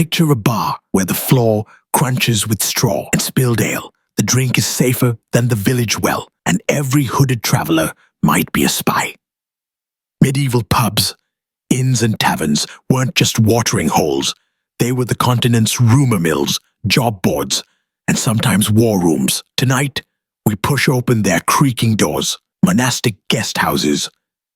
Picture a bar where the floor crunches with straw and spilled ale. The drink is safer than the village well, and every hooded traveler might be a spy. Medieval pubs, inns and taverns weren't just watering holes. They were the continent's rumour mills, job boards, and sometimes war rooms. Tonight, we push open their creaking doors. Monastic guest houses,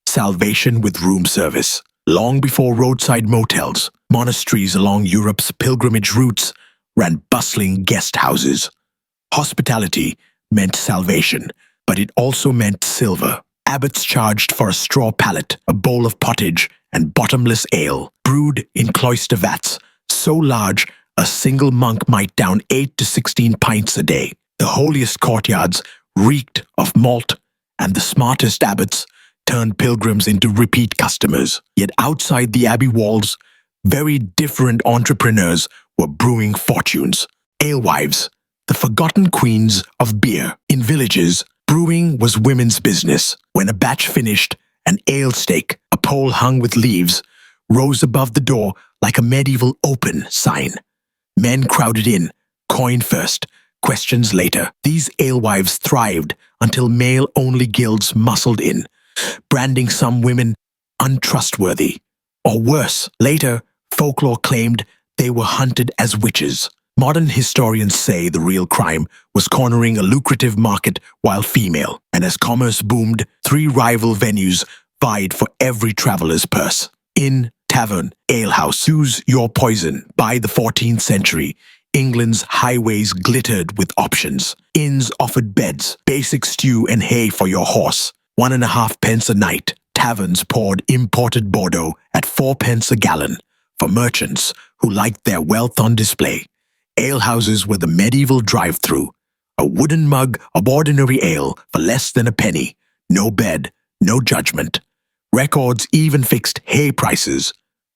salvation with room service. Long before roadside motels, monasteries along Europe's pilgrimage routes ran bustling guest houses. Hospitality meant salvation, but it also meant silver. Abbots charged for a straw pallet, a bowl of pottage, and bottomless ale, brewed in cloister vats, so large a single monk might down 8 to 16 pints a day. The holiest courtyards reeked of malt, and the smartest abbots turned pilgrims into repeat customers. Yet outside the abbey walls, very different entrepreneurs were brewing fortunes. Alewives, the forgotten queens of beer. In villages, brewing was women's business. When a batch finished, an ale stake, a pole hung with leaves, rose above the door like a medieval open sign. Men crowded in, coin first, questions later. These alewives thrived until male-only guilds muscled in, branding some women untrustworthy. Or worse, later, folklore claimed they were hunted as witches. Modern historians say the real crime was cornering a lucrative market while female, and as commerce boomed, 3 rival venues vied for every traveler's purse. Inn, tavern, alehouse, choose your poison. By the 14th century, England's highways glittered with options. Inns offered beds, basic stew and hay for your horse, 1.5 pence a night. Taverns poured imported Bordeaux at 4 pence a gallon for merchants who liked their wealth on display. Alehouses were the medieval drive-through, a wooden mug of ordinary ale for less than a penny. No bed, no judgment. Records even fixed hay prices,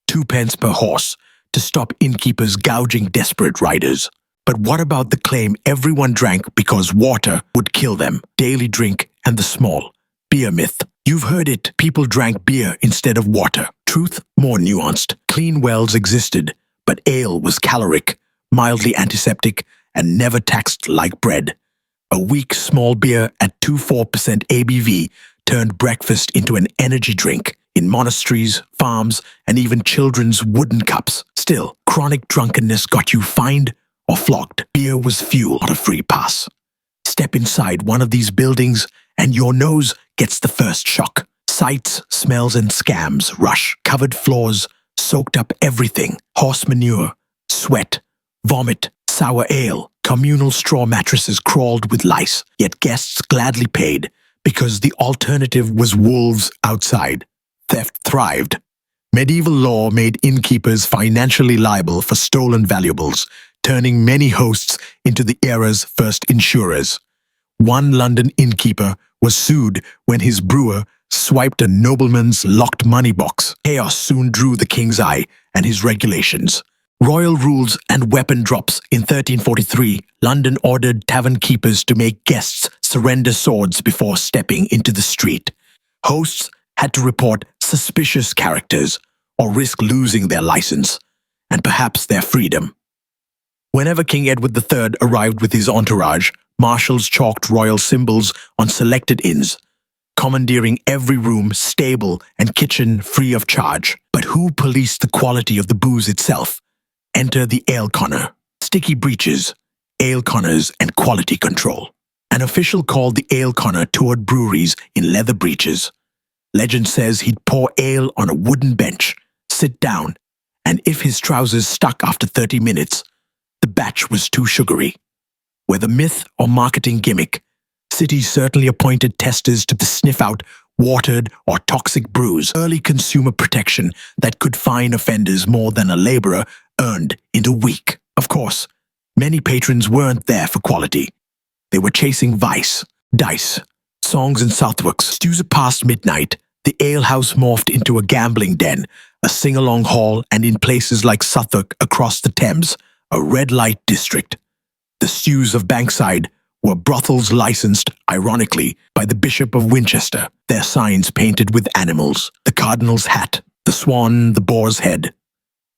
2 pence per horse, to stop innkeepers gouging desperate riders. But what about the claim everyone drank because water would kill them? Daily drink and the small. Beer myth. You've heard it. People drank beer instead of water. Truth, more nuanced. Clean wells existed, but ale was caloric, mildly antiseptic, and never taxed like bread. A weak small beer at 2.4% ABV turned breakfast into an energy drink in monasteries, farms, and even children's wooden cups. Still, chronic drunkenness got you fined or flogged. Beer was fuel, not a free pass. Step inside one of these buildings and your nose gets the first shock. Sights, smells, and scams rush. Covered floors, soaked up everything. Horse manure, sweat, vomit, sour ale. Communal straw mattresses crawled with lice, yet guests gladly paid because the alternative was wolves outside. Theft thrived. Medieval law made innkeepers financially liable for stolen valuables, turning many hosts into the era's first insurers. One London innkeeper was sued when his brewer swiped a nobleman's locked money box. Chaos soon drew the king's eye and his regulations. Royal rules and weapon drops. In 1343, London ordered tavern keepers to make guests surrender swords before stepping into the street. Hosts had to report suspicious characters or risk losing their license and perhaps their freedom. Whenever King Edward III arrived with his entourage, marshals chalked royal symbols on selected inns, commandeering every room, stable, and kitchen free of charge. But who policed the quality of the booze itself? Enter the ale conner. Sticky breeches, ale conners, and quality control. An official called the ale conner toured breweries in leather breeches. Legend says he'd pour ale on a wooden bench, sit down, and if his trousers stuck after 30 minutes, the batch was too sugary. Whether myth or marketing gimmick, cities certainly appointed testers to sniff out watered or toxic brews. Early consumer protection that could fine offenders more than a laborer earned in a week. Of course, many patrons weren't there for quality. They were chasing vice, dice, songs and Southwarks. Stews past midnight, the alehouse morphed into a gambling den, a sing-along hall, and in places like Southwark across the Thames, a red light district. The stews of Bankside were brothels licensed, ironically, by the Bishop of Winchester, their signs painted with animals, the cardinal's hat, the swan, the boar's head.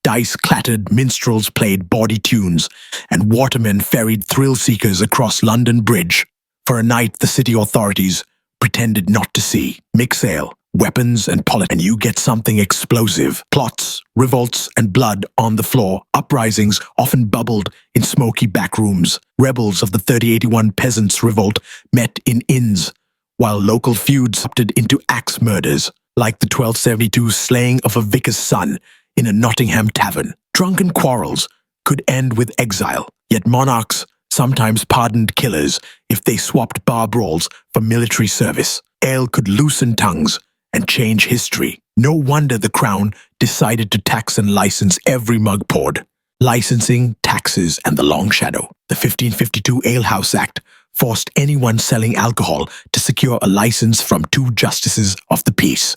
Dice clattered, minstrels played bawdy tunes, and watermen ferried thrill-seekers across London Bridge. For a night, the city authorities pretended not to see. Mix ale, weapons, and politics, and you get something explosive. Plots, revolts, and blood on the floor. Uprisings often bubbled in smoky back rooms. Rebels of the 3081 Peasants' Revolt met in inns, while local feuds erupted into axe murders, like the 1272 slaying of a vicar's son in a Nottingham tavern. Drunken quarrels could end with exile, yet monarchs sometimes pardoned killers if they swapped bar brawls for military service. Ale could loosen tongues and change history. No wonder the crown decided to tax and license every mug poured. Licensing, taxes, and the long shadow. The 1552 Alehouse Act forced anyone selling alcohol to secure a license from 2 justices of the peace.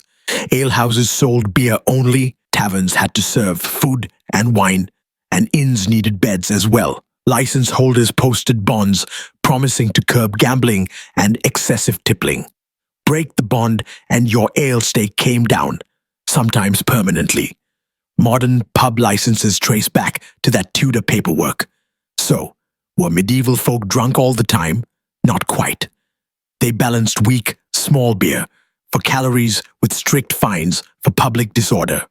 Alehouses sold beer only, taverns had to serve food and wine, and inns needed beds as well. License holders posted bonds promising to curb gambling and excessive tippling. Break the bond and your ale stake came down, sometimes permanently. Modern pub licenses trace back to that Tudor paperwork. So, were medieval folk drunk all the time? Not quite. They balanced weak, small beer for calories with strict fines for public disorder.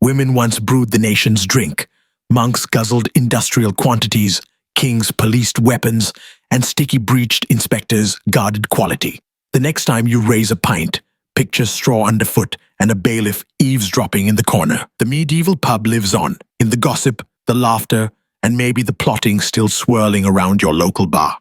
Women once brewed the nation's drink. Monks guzzled industrial quantities, kings policed weapons, and sticky-breeched inspectors guarded quality. The next time you raise a pint, picture straw underfoot and a bailiff eavesdropping in the corner. The medieval pub lives on, in the gossip, the laughter, and maybe the plotting still swirling around your local bar.